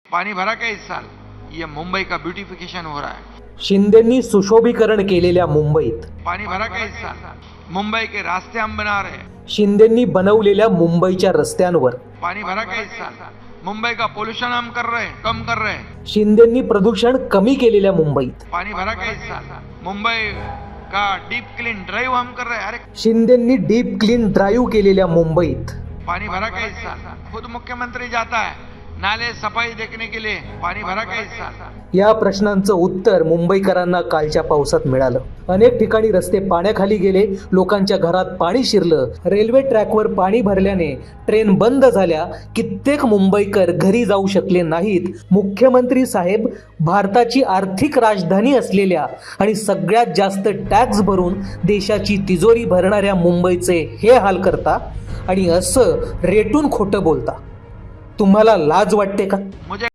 पानी भरा क्या इस साल? ये मुंबई का ब्यूटिफिकेशन हो रहा है। शिंदेंनी सुशोभीकरण केलेल्या मुंबईत, पानी भरा क्या इस साल? मुंबई के रास्ते हम बना रहे हैं। शिंदेंनी बनवलेल्या मुंबईच्या रस्त्यांवर, पानी भरा क्या इस साल? मुंबई का पोल्यूशन हम कर रहे हैं, कम कर रहे हैं। शिंदेंनी प्रदूषण कमी केलेल्या मुंबईत, पानी भरा क्या इस साल? मुंबई का डीप क्लीन ड्राइव हम कर रहे हैं। अरे शिंदेंनी डीप क्लीन ड्राईव्ह केलेल्या मुंबईत, पानी भरा क्या इस साल? खुद मुख्यमंत्री जाता है नाले सफाई देखने के लिए। पानी भरा क्या इस साल? या प्रश्नांचं उत्तर मुंबईकरांना कालच्या पावसात मिळालं। अनेक ठिकाणी रस्ते पाण्याखाली गेले, लोकांच्या घरात पाणी शिरलं, रेल्वे ट्रॅकवर पाणी भरल्याने ट्रेन बंद झाल्या, कित्येक मुंबईकर घरी जाऊ शकले नाहीत। मुख्यमंत्री साहेब भारताची आर्थिक राजधानी असलेल्या आणि सगळ्यात जास्त टॅक्स भरून देशाची तिजोरी भरणाऱ्या मुंबईचे हे हाल करता आणि असं रेटून खोटं बोलता। तुम्हाला लाज वाटते का? मुझे